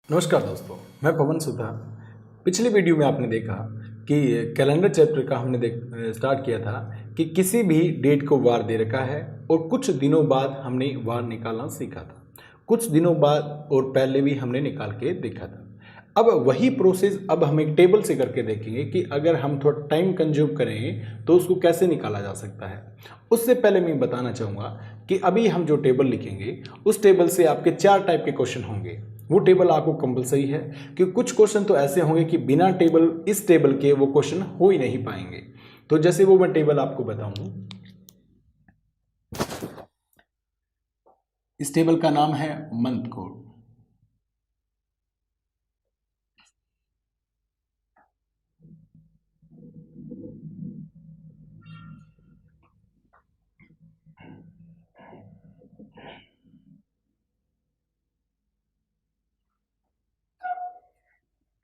नमस्कार दोस्तों, मैं पवन सुधा। पिछली वीडियो में आपने देखा कि कैलेंडर चैप्टर का हमने स्टार्ट किया था कि किसी भी डेट को वार दे रखा है और कुछ दिनों बाद हमने वार निकालना सीखा था। कुछ दिनों बाद और पहले भी हमने निकाल के देखा था। अब वही प्रोसेस अब हम एक टेबल से करके देखेंगे कि अगर हम थोड़ा टाइम कंज्यूम करें तो उसको कैसे निकाला जा सकता है। उससे पहले मैं बताना चाहूँगा कि अभी हम जो टेबल लिखेंगे उस टेबल से आपके 4 टाइप के क्वेश्चन होंगे। वो टेबल आपको कंपलसरी है क्योंकि कुछ क्वेश्चन तो ऐसे होंगे कि बिना टेबल इस टेबल के वो क्वेश्चन हो ही नहीं पाएंगे। तो जैसे वो मैं टेबल आपको बताऊं, इस टेबल का नाम है मंथ कोड।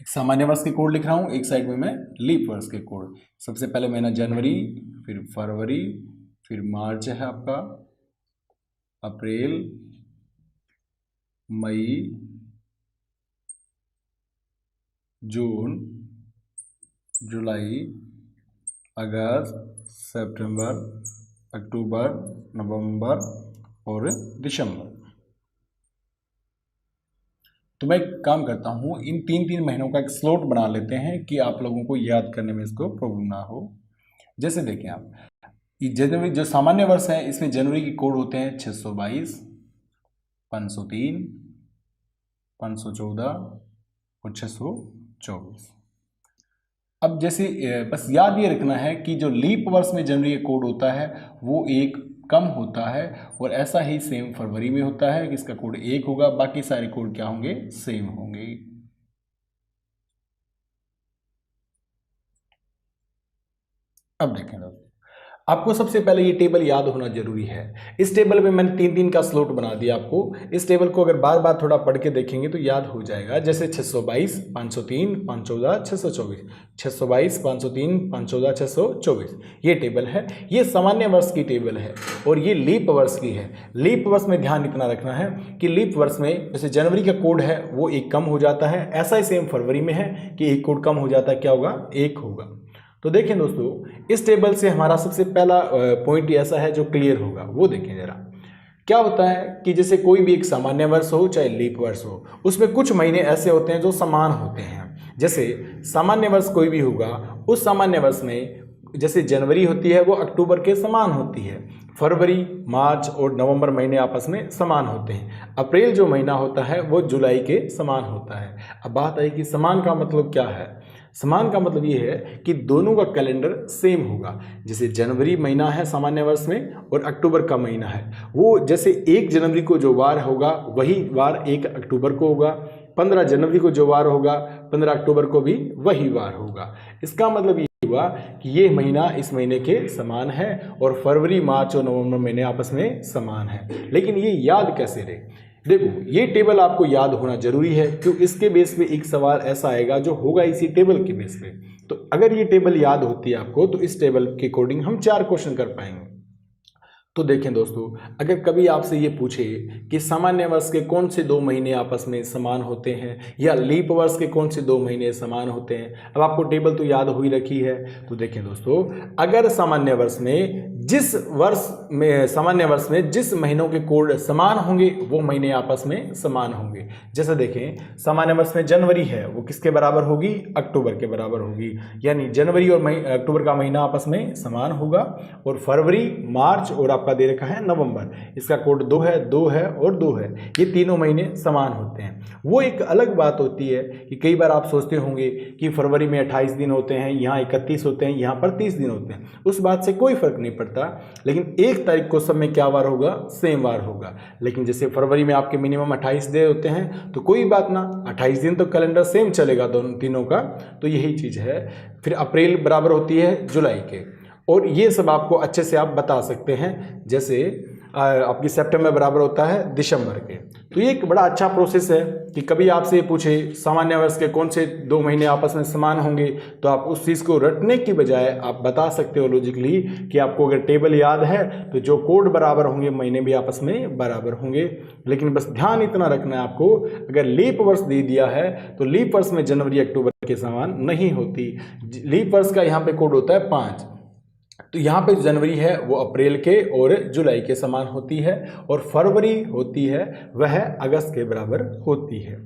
एक सामान्य वर्ष के कोड लिख रहा हूं, एक साइड में मैं लीप वर्ष के कोड। सबसे पहले महीना जनवरी, फिर फरवरी, फिर मार्च है आपका, अप्रैल, मई, जून, जुलाई, अगस्त, सितंबर, अक्टूबर, नवंबर और दिसंबर। तो मैं एक काम करता हूँ, इन 3-3 महीनों का एक स्लॉट बना लेते हैं कि आप लोगों को याद करने में इसको प्रॉब्लम ना हो। जैसे देखें आप, ये जनवरी जो सामान्य वर्ष है इसमें जनवरी के कोड होते हैं 622, 503, 514 और 624। अब जैसे बस याद ये रखना है कि जो लीप वर्ष में जनवरी का कोड होता है वो एक कम होता है, और ऐसा ही सेम फरवरी में होता है कि इसका कोड 1 होगा, बाकी सारे कोड क्या होंगे, सेम होंगे। अब देखें दोस्तों, आपको सबसे पहले ये टेबल याद होना जरूरी है। इस टेबल में मैंने 3-3 का स्लॉट बना दिया आपको। इस टेबल को अगर बार बार थोड़ा पढ़ के देखेंगे तो याद हो जाएगा। जैसे 622, 503, 514, 624, 622, 503, 514, 624 ये टेबल है। ये सामान्य वर्ष की टेबल है और ये लीप वर्ष की है। लीप वर्ष में ध्यान इतना रखना है कि लीप वर्ष में जैसे जनवरी का कोड है वो 1 कम हो जाता है, ऐसा ही सेम फरवरी में है कि 1 कोड कम हो जाता है, क्या होगा, 1 होगा। तो देखें दोस्तों, इस टेबल से हमारा सबसे पहला पॉइंट ऐसा है जो क्लियर होगा, वो देखें जरा। क्या होता है कि जैसे कोई भी एक सामान्य वर्ष हो चाहे लीप वर्ष हो, उसमें कुछ महीने ऐसे होते हैं जो समान होते हैं। जैसे सामान्य वर्ष कोई भी होगा, उस सामान्य वर्ष में जैसे जनवरी होती है वो अक्टूबर के समान होती है, फरवरी, मार्च और नवंबर महीने आपस में समान होते हैं, अप्रैल जो महीना होता है वो जुलाई के समान होता है। अब बात आई कि समान का मतलब क्या है। समान का मतलब ये है कि दोनों का कैलेंडर सेम होगा। जैसे जनवरी महीना है सामान्य वर्ष में और अक्टूबर का महीना है, वो जैसे 1 जनवरी को जो वार होगा वही वार 1 अक्टूबर को होगा, 15 जनवरी को जो वार होगा 15 अक्टूबर को भी वही वार होगा। इसका मतलब ये हुआ कि ये महीना इस महीने के समान है और फरवरी, मार्च और नवंबर महीने आपस में समान है। लेकिन ये याद कैसे रहे, देखो ये टेबल आपको याद होना जरूरी है क्योंकि इसके बेस पे एक सवाल ऐसा आएगा जो होगा इसी टेबल के बेस पे। तो अगर ये टेबल याद होती है आपको तो इस टेबल के अकॉर्डिंग हम 4 क्वेश्चन कर पाएंगे। तो देखें दोस्तों, अगर कभी आपसे ये पूछे कि सामान्य वर्ष के कौन से 2 महीने आपस में समान होते हैं या लीप वर्ष के कौन से 2 महीने समान होते हैं, अब आपको टेबल तो याद हो ही रखी है। तो देखें दोस्तों, अगर सामान्य वर्ष में जिस महीनों के कोड समान होंगे वो महीने आपस में समान होंगे। जैसे देखें, सामान्य वर्ष में जनवरी है वो किसके बराबर होगी, अक्टूबर के बराबर होगी, यानी जनवरी और अक्टूबर का महीना आपस में समान होगा। और फरवरी, मार्च और आपका दे रखा है नवंबर, इसका कोड 2 है, 2 है और 2 है, ये तीनों महीने समान होते हैं। वो एक अलग बात होती है कि कई बार आप सोचते होंगे कि फरवरी में 28 दिन होते हैं, यहाँ 31 होते हैं, यहाँ पर 30 दिन होते हैं, उस बात से कोई फर्क नहीं पड़ता। लेकिन 1 तारीख को सब में क्या वार होगा, सेम वार होगा। लेकिन जैसे फरवरी में आपके मिनिमम 28 दिन होते हैं तो कोई बात ना, 28 दिन तो कैलेंडर सेम चलेगा दोनों तीनों का। तो यही चीज़ है। फिर अप्रैल बराबर होती है जुलाई के, और ये सब आपको अच्छे से आप बता सकते हैं। जैसे आपकी सितंबर बराबर होता है दिसंबर के। तो ये एक बड़ा अच्छा प्रोसेस है कि कभी आपसे पूछे सामान्य वर्ष के कौन से 2 महीने आपस में समान होंगे, तो आप उस चीज़ को रटने की बजाय आप बता सकते हो लॉजिकली कि आपको अगर टेबल याद है तो जो कोड बराबर होंगे महीने भी आपस में बराबर होंगे। लेकिन बस ध्यान इतना रखना है आपको, अगर लीप वर्ष दे दिया है तो लीप वर्ष में जनवरी अक्टूबर के समान नहीं होती। लीप वर्ष का यहाँ पे कोड होता है 5, तो यहाँ पे जनवरी है वो अप्रैल के और जुलाई के समान होती है, और फरवरी होती है वह अगस्त के बराबर होती है।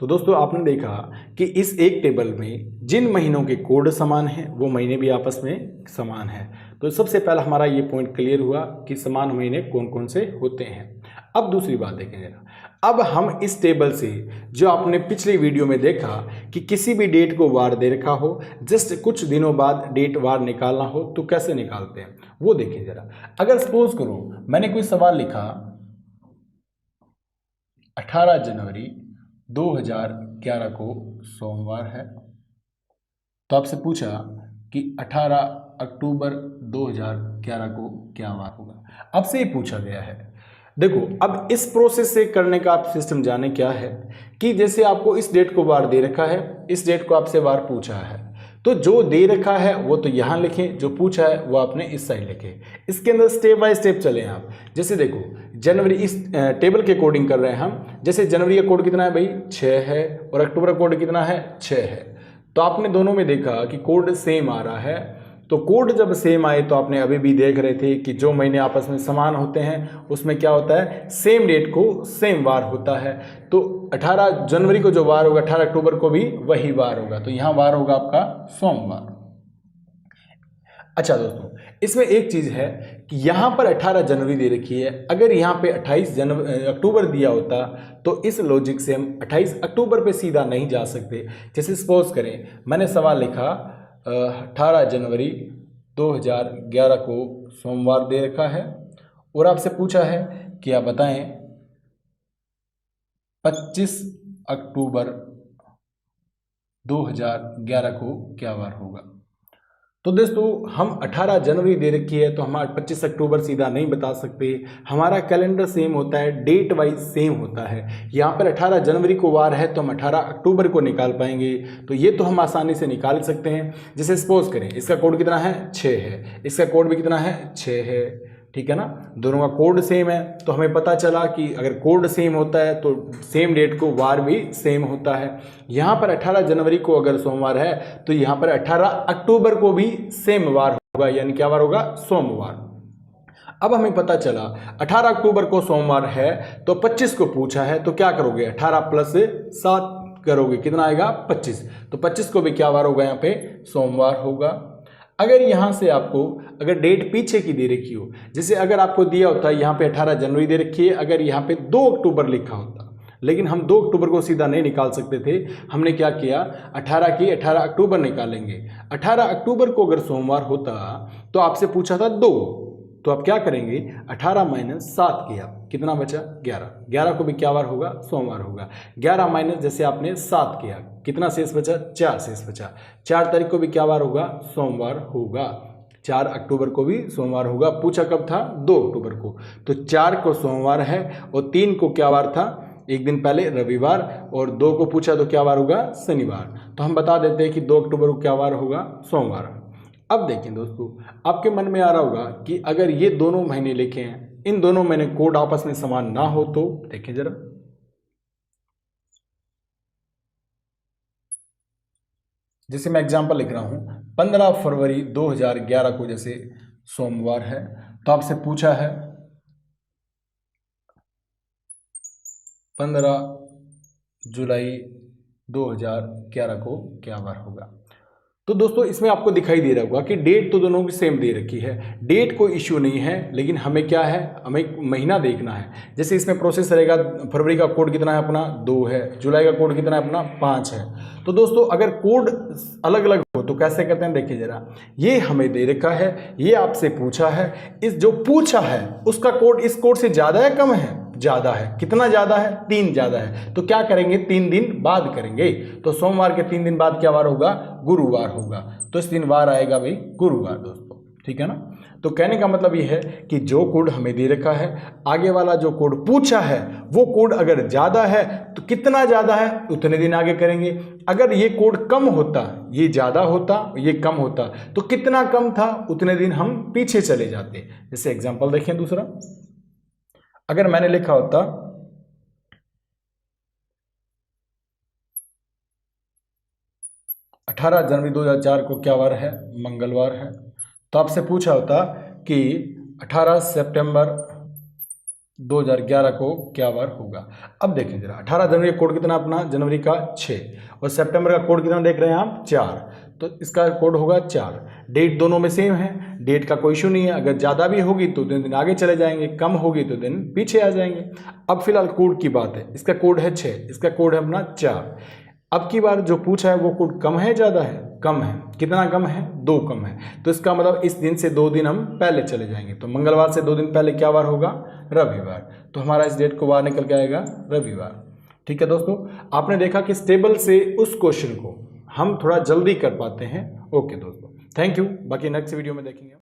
तो दोस्तों आपने देखा कि इस एक टेबल में जिन महीनों के कोड समान हैं वो महीने भी आपस में समान हैं। तो सबसे पहला हमारा ये पॉइंट क्लियर हुआ कि समान महीने कौन कौन से होते हैं। अब दूसरी बात देखें जरा, अब हम इस टेबल से जो आपने पिछली वीडियो में देखा कि किसी भी डेट को वार दे रखा हो, जस्ट कुछ दिनों बाद डेट वार निकालना हो तो कैसे निकालते हैं वो देखें जरा। अगर सपोज करो मैंने कोई सवाल लिखा 18 जनवरी 2011 को सोमवार है, तो आपसे पूछा कि 18 अक्टूबर 2011 को क्या वार होगा, आपसे ये पूछा गया है। देखो अब इस प्रोसेस से करने का आप सिस्टम जाने क्या है कि जैसे आपको इस डेट को वार दे रखा है, इस डेट को आपसे वार पूछा है, तो जो दे रखा है वो तो यहाँ लिखें, जो पूछा है वो आपने इस साइड लिखे। इसके अंदर स्टेप बाय स्टेप चलें आप। जैसे देखो जनवरी इस टेबल के अकॉर्डिंग कर रहे हैं हम। जैसे जनवरी का कोड कितना है भाई 6 है, और अक्टूबर का कोड कितना है 6 है। तो आपने दोनों में देखा कि कोड सेम आ रहा है। तो कोड जब सेम आए तो आपने अभी भी देख रहे थे कि जो महीने आपस में समान होते हैं उसमें क्या होता है, सेम डेट को सेम वार होता है। तो 18 जनवरी को जो वार होगा 18 अक्टूबर को भी वही वार होगा, तो यहाँ वार होगा आपका सोमवार। अच्छा दोस्तों इसमें एक चीज़ है कि यहाँ पर 18 जनवरी दे रखी है, अगर यहाँ पे 28 अक्टूबर दिया होता तो इस लॉजिक से हम 28 अक्टूबर पे सीधा नहीं जा सकते। जैसे सपोज करें मैंने सवाल लिखा 18 जनवरी 2011 को सोमवार दे रखा है, और आपसे पूछा है कि आप बताएं 25 अक्टूबर 2011 को क्या वार होगा। तो दोस्तों हम 18 जनवरी दे रखी है तो हम 25 अक्टूबर सीधा नहीं बता सकते। हमारा कैलेंडर सेम होता है, डेट वाइज सेम होता है। यहाँ पर 18 जनवरी को वार है तो हम 18 अक्टूबर को निकाल पाएंगे, तो ये तो हम आसानी से निकाल सकते हैं। जैसे सपोज करें इसका कोड कितना है 6 है, इसका कोड भी कितना है 6 है, ठीक है ना, दोनों का कोड सेम है। तो हमें पता चला कि अगर कोड सेम होता है तो सेम डेट को वार भी सेम होता है। यहाँ पर 18 जनवरी को अगर सोमवार है तो यहाँ पर 18 अक्टूबर को भी सेम वार होगा, यानी क्या वार होगा, सोमवार। अब हमें पता चला 18 अक्टूबर को सोमवार है तो 25 को पूछा है, तो क्या करोगे 18 प्लस 7 करोगे, कितना आएगा 25। तो 25 को भी क्या वार होगा, यहाँ पे सोमवार होगा। अगर यहाँ से आपको अगर डेट पीछे की दे रखी हो, जैसे अगर आपको दिया होता है यहाँ पे 18 जनवरी दे रखी है, अगर यहाँ पे 2 अक्टूबर लिखा होता, लेकिन हम 2 अक्टूबर को सीधा नहीं निकाल सकते थे। हमने क्या किया 18 की 18 अक्टूबर निकालेंगे। 18 अक्टूबर को अगर सोमवार होता तो आपसे पूछा था 2, तो आप क्या करेंगे 18 माइनस 7 किया, कितना बचा 11। 11 को भी क्या वार होगा, सोमवार होगा। 11 माइनस जैसे आपने 7 किया, कितना शेष बचा 4 शेष बचा। 4 तारीख को भी क्या वार होगा, सोमवार होगा। 4 अक्टूबर को भी सोमवार होगा। पूछा कब था 2 अक्टूबर को, तो 4 को सोमवार है और 3 को क्या वार था, एक दिन पहले रविवार, और 2 को पूछा तो क्या वार होगा, शनिवार। तो हम बता देते हैं कि 2 अक्टूबर को क्या वार होगा, सोमवार। अब देखें दोस्तों आपके मन में आ रहा होगा कि अगर ये दोनों महीने लिखे हैं, इन दोनों महीने कोड आपस में समान ना हो तो देखें जरा। जैसे मैं एग्जांपल लिख रहा हूं 15 फरवरी 2011 को जैसे सोमवार है, तो आपसे पूछा है 15 जुलाई 2011 को क्या वार होगा। तो दोस्तों इसमें आपको दिखाई दे रहा होगा कि डेट तो दोनों की सेम दे रखी है, डेट कोई इश्यू नहीं है, लेकिन हमें क्या है, हमें महीना देखना है। जैसे इसमें प्रोसेस रहेगा, फरवरी का कोड कितना है अपना 2 है, जुलाई का कोड कितना है अपना 5 है। तो दोस्तों अगर कोड अलग अलग हो तो कैसे करते हैं, देखिए जरा। ये हमें दे रखा है, ये आपसे पूछा है, इस जो पूछा है उसका कोड इस कोड से ज़्यादा है कम है, ज़्यादा है। कितना ज़्यादा है, 3 ज़्यादा है। तो क्या करेंगे 3 दिन बाद करेंगे। तो सोमवार के 3 दिन बाद क्या वार होगा, गुरुवार होगा। तो इस दिन वार आएगा भाई गुरुवार दोस्तों। ठीक है ना। तो कहने का मतलब ये है कि जो कोड हमें दे रखा है, आगे वाला जो कोड पूछा है वो कोड अगर ज़्यादा है तो कितना ज़्यादा है उतने दिन आगे करेंगे। अगर ये कोड कम होता, ये ज़्यादा होता, ये कम होता, तो कितना कम था उतने दिन हम पीछे चले जाते। जैसे एग्जांपल देखें दूसरा, अगर मैंने लिखा होता 18 जनवरी 2004 को क्या वार है, मंगलवार है, तो आपसे पूछा होता कि 18 सितंबर 2011 को क्या वार होगा। अब देखें जरा, 18 जनवरी का कोड कितना अपना, जनवरी का 6, और सितंबर का कोड कितना देख रहे हैं आप, 4, तो इसका कोड होगा 4। डेट दोनों में सेम है, डेट का कोई इशू नहीं है। अगर ज़्यादा भी होगी तो दिन आगे चले जाएंगे, कम होगी तो दिन पीछे आ जाएंगे। अब फिलहाल कोड की बात है, इसका कोड है 6, इसका कोड है अपना 4। अब की बार जो पूछा है वो कोड कम है ज़्यादा है, कम है। कितना कम है, 2 कम है, तो इसका मतलब इस दिन से 2 दिन हम पहले चले जाएंगे। तो मंगलवार से 2 दिन पहले क्या वार होगा, रविवार, तो हमारा इस डेट को वार निकल के आएगा रविवार। ठीक है दोस्तों, आपने देखा कि इस टेबल से उस क्वेश्चन को हम थोड़ा जल्दी कर पाते हैं। ओके दोस्तों, थैंक यू, बाकी नेक्स्ट वीडियो में देखेंगे।